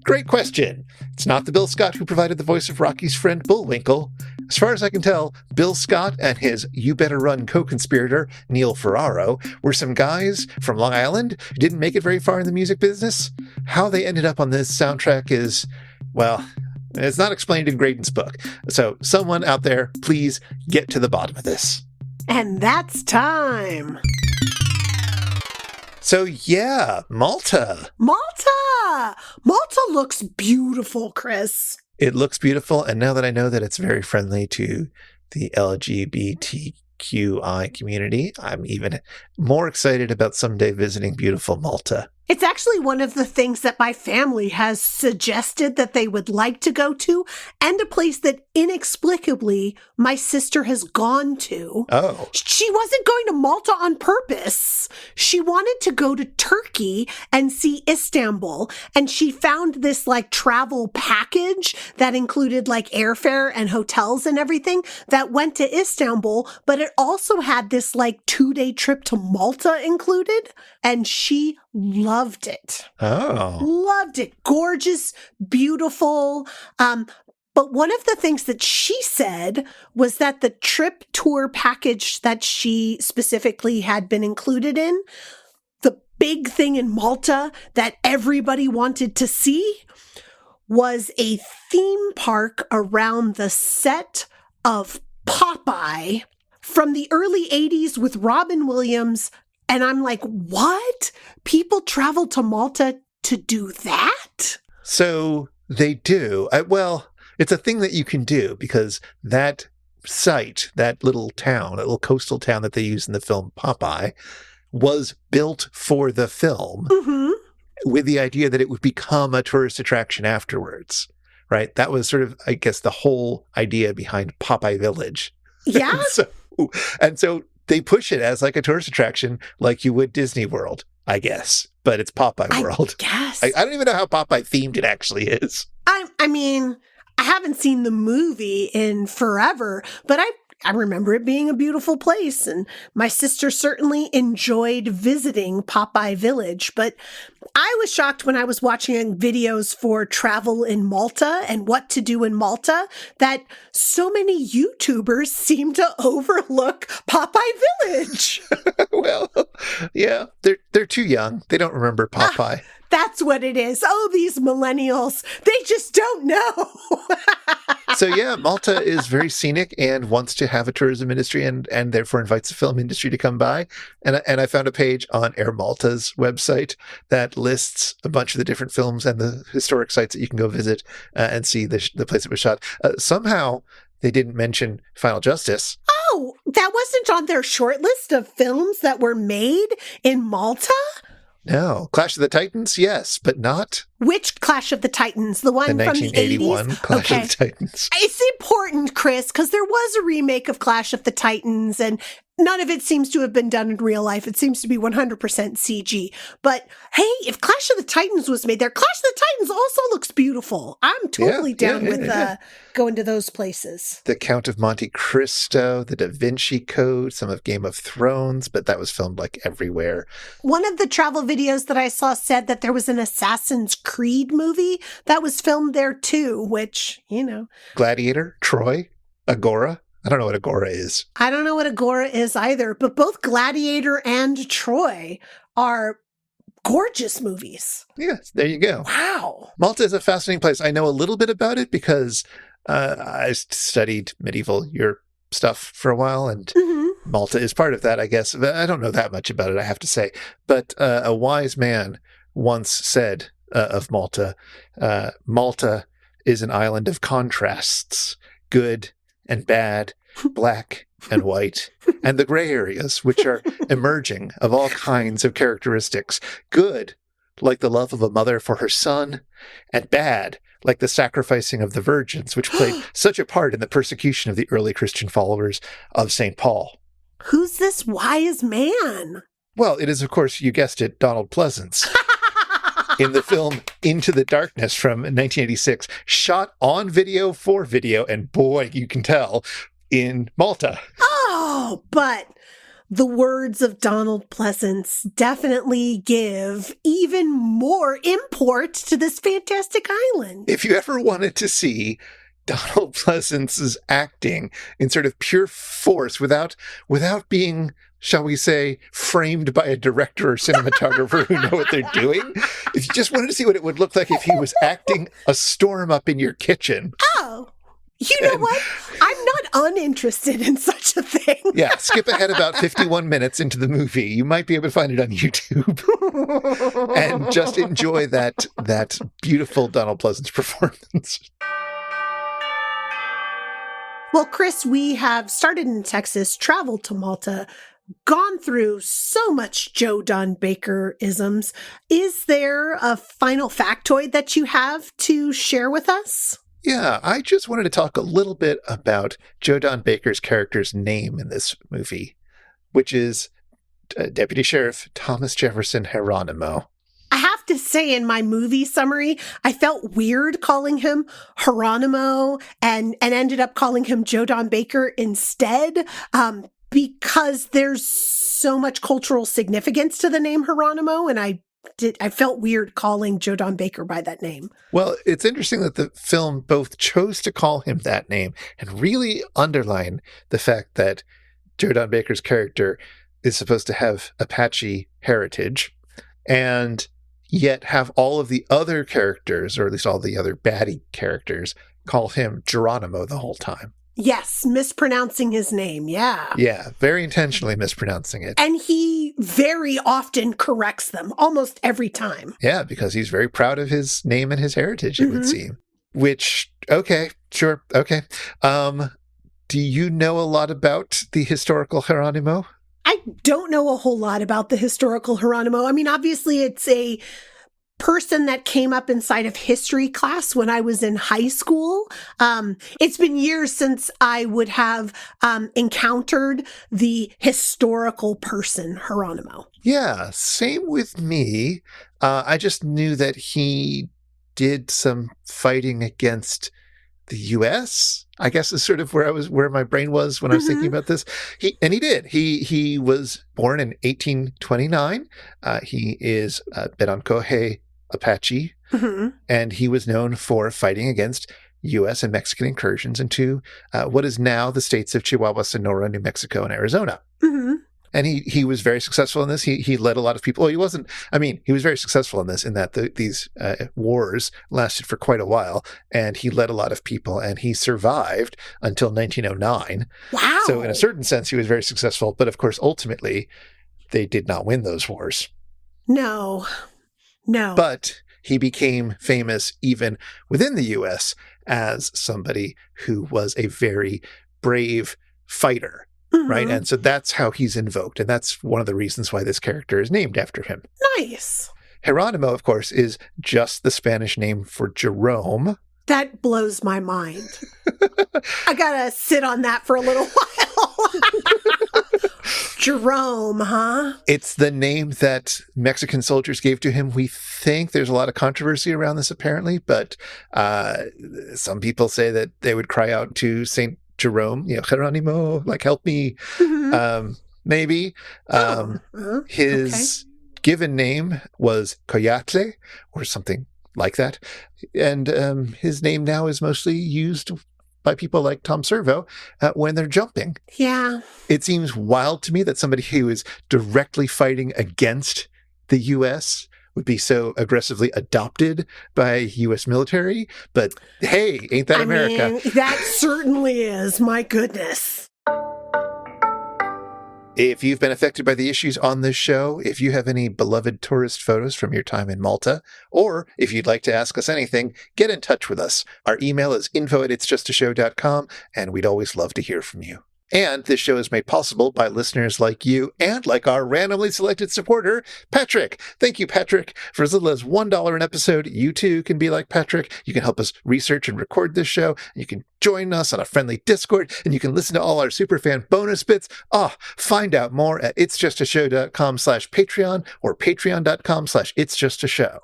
Great question. It's not the Bill Scott who provided the voice of Rocky's friend Bullwinkle. As far as I can tell, Bill Scott and his You Better Run co-conspirator, Neil Ferraro, were some guys from Long Island who didn't make it very far in the music business. How they ended up on this soundtrack is, well, it's not explained in Greydon's book. So someone out there, please get to the bottom of this. And that's time. So yeah, Malta. Malta! Malta looks beautiful, Chris. It looks beautiful, and now that I know that it's very friendly to the LGBTQI community, I'm even more excited about someday visiting beautiful Malta. It's actually one of the things that my family has suggested that they would like to go to, and a place that inexplicably my sister has gone to. Oh. She wasn't going to Malta on purpose. She wanted to go to Turkey and see Istanbul, and she found this like travel package that included like airfare and hotels and everything that went to Istanbul, but it also had this like 2-day trip to Malta included, and she loved it. Oh. Loved it. Gorgeous, beautiful. But one of the things that she said was that the trip tour package that she specifically had been included in, the big thing in Malta that everybody wanted to see, was a theme park around the set of Popeye from the early 80s with Robin Williams. And I'm like, what? People travel to Malta to do that? So they do. Well, it's a thing that you can do because that site, that little town, that little coastal town that they use in the film Popeye, was built for the film with the idea that it would become a tourist attraction afterwards, right? That was sort of, I guess, the whole idea behind Popeye Village. Yeah. and so they push it as like a tourist attraction, like you would Disney World, I guess. But it's Popeye World. I guess. I don't even know how Popeye themed it actually is. I mean, I haven't seen the movie in forever, but I remember it being a beautiful place, and my sister certainly enjoyed visiting Popeye Village, but I was shocked when I was watching videos for travel in Malta and what to do in Malta that so many YouTubers seem to overlook Popeye Village. Well, yeah, they're too young. They don't remember Popeye. That's what it is. Oh, these millennials, they just don't know. So yeah, Malta is very scenic and wants to have a tourism industry and therefore invites the film industry to come by. And I found a page on Air Malta's website that lists a bunch of the different films and the historic sites that you can go visit and see the place it was shot. Somehow they didn't mention Final Justice. Oh, that wasn't on their short list of films that were made in Malta? No. Clash of the Titans, yes, but not Which Clash of the Titans? The one the from the 1981 80s? Clash of the Titans. It's important, Chris, because there was a remake of Clash of the Titans, and none of it seems to have been done in real life. It seems to be 100% CG. But hey, if Clash of the Titans was made there, Clash of the Titans also looks beautiful. I'm totally down with going to those places. The Count of Monte Cristo, the Da Vinci Code, some of Game of Thrones, but that was filmed like everywhere. One of the travel videos that I saw said that there was an Assassin's Creed movie that was filmed there too, which, you know. Gladiator, Troy, Agora. I don't know what Agora is. I don't know what Agora is either, but both Gladiator and Troy are gorgeous movies. Yes, there you go. Wow. Malta is a fascinating place. I know a little bit about it because I studied medieval Europe stuff for a while, and Malta is part of that, I guess. But I don't know that much about it, I have to say. But a wise man once said of Malta, Malta is an island of contrasts, good and bad, black and white, and the gray areas, which are emerging of all kinds of characteristics. Good, like the love of a mother for her son, and bad, like the sacrificing of the virgins, which played such a part in the persecution of the early Christian followers of St. Paul. Who's this wise man? Well, it is, of course, you guessed it, Donald Pleasance. in the film Into the Darkness from 1986, shot on video for video, and boy, you can tell, in Malta. Oh, but the words of Donald Pleasance definitely give even more import to this fantastic island. If you ever wanted to see Donald Pleasance's acting in sort of pure force without being, shall we say, framed by a director or cinematographer who know what they're doing, if you just wanted to see what it would look like if he was acting a storm up in your kitchen. Oh, you know what? I'm not uninterested in such a thing. Yeah, skip ahead about 51 minutes into the movie. You might be able to find it on YouTube and just enjoy that beautiful Donald Pleasance performance. Well, Chris, we have started in Texas, traveled to Malta, gone through so much Joe Don Baker isms. Is there a final factoid that you have to share with us? Yeah, I just wanted to talk a little bit about Joe Don Baker's character's name in this movie, which is Deputy Sheriff Thomas Jefferson Geronimo. I have to say, in my movie summary, I felt weird calling him Geronimo and ended up calling him Joe Don Baker instead, because there's so much cultural significance to the name Geronimo, and I felt weird calling Joe Don Baker by that name. Well, it's interesting that the film both chose to call him that name and really underline the fact that Joe Don Baker's character is supposed to have Apache heritage and yet have all of the other characters, or at least all the other baddie characters, call him Geronimo the whole time. Yes, mispronouncing his name, yeah. Yeah, very intentionally mispronouncing it. And he very often corrects them, almost every time. Yeah, because he's very proud of his name and his heritage, it would seem. Which, okay, sure, okay. Do you know a lot about the historical Geronimo? I don't know a whole lot about the historical Geronimo. I mean, obviously, it's a person that came up inside of history class when I was in high school. It's been years since I would have encountered the historical person Geronimo. Yeah, same with me. I just knew that he did some fighting against the U.S., I guess is sort of where my brain was when I was thinking about this. He did. He was born in 1829. He is Berancoje Apache, and he was known for fighting against U.S. and Mexican incursions into what is now the states of Chihuahua, Sonora, New Mexico, and Arizona. And he was very successful in this. He led a lot of people. Well, he was very successful in this, in that these wars lasted for quite a while, and he led a lot of people, and he survived until 1909. Wow. So in a certain sense, he was very successful. But of course, ultimately, they did not win those wars. No. But he became famous even within the U.S. as somebody who was a very brave fighter. Right. And so that's how he's invoked. And that's one of the reasons why this character is named after him. Nice. Geronimo, of course, is just the Spanish name for Jerome. That blows my mind. I gotta sit on that for a little while. Jerome, huh? It's the name that Mexican soldiers gave to him. We think there's a lot of controversy around this, apparently, but some people say that they would cry out to Saint Jerome, Geronimo, like, help me. Maybe. His given name was Coyatle, or something like that. And his name now is mostly used by people like Tom Servo when they're jumping. Yeah. It seems wild to me that somebody who is directly fighting against the U.S. would be so aggressively adopted by U.S. military. But hey, ain't that America? I mean, that certainly is. My goodness. If you've been affected by the issues on this show, if you have any beloved tourist photos from your time in Malta, or if you'd like to ask us anything, get in touch with us. Our email is info@itsjustashow.com, and we'd always love to hear from you. And this show is made possible by listeners like you and like our randomly selected supporter, Patrick. Thank you, Patrick. For as little as $1 an episode, you too can be like Patrick. You can help us research and record this show. You can join us on a friendly Discord, and you can listen to all our superfan bonus bits. Find out more at itsjustashow.com/Patreon or patreon.com/itsjustashow.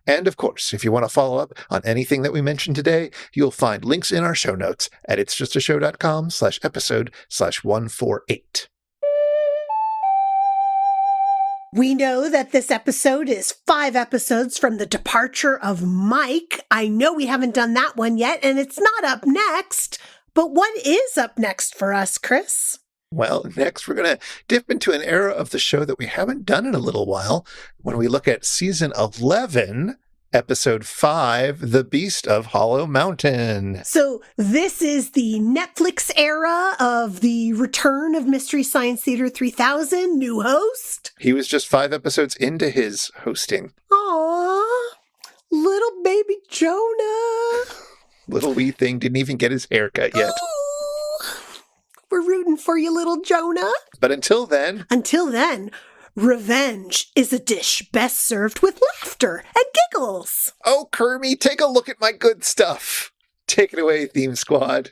And of course, if you want to follow up on anything that we mentioned today, you'll find links in our show notes at itsjustashow.com/episode/148. We know that this episode is 5 episodes from the departure of Mike. I know we haven't done that one yet, and it's not up next. But what is up next for us, Chris? Well, next we're going to dip into an era of the show that we haven't done in a little while when we look at season 11, episode 5, The Beast of Hollow Mountain. So this is the Netflix era of the return of Mystery Science Theater 3000, new host. He was just 5 episodes into his hosting. Aww, little baby Jonah. Little wee thing didn't even get his haircut yet. Ooh, we're rooting for you, little Jonah. But until then, revenge is a dish best served with laughter and giggles. oh, Kermie, take a look at my good stuff. Take it away, Theme Squad.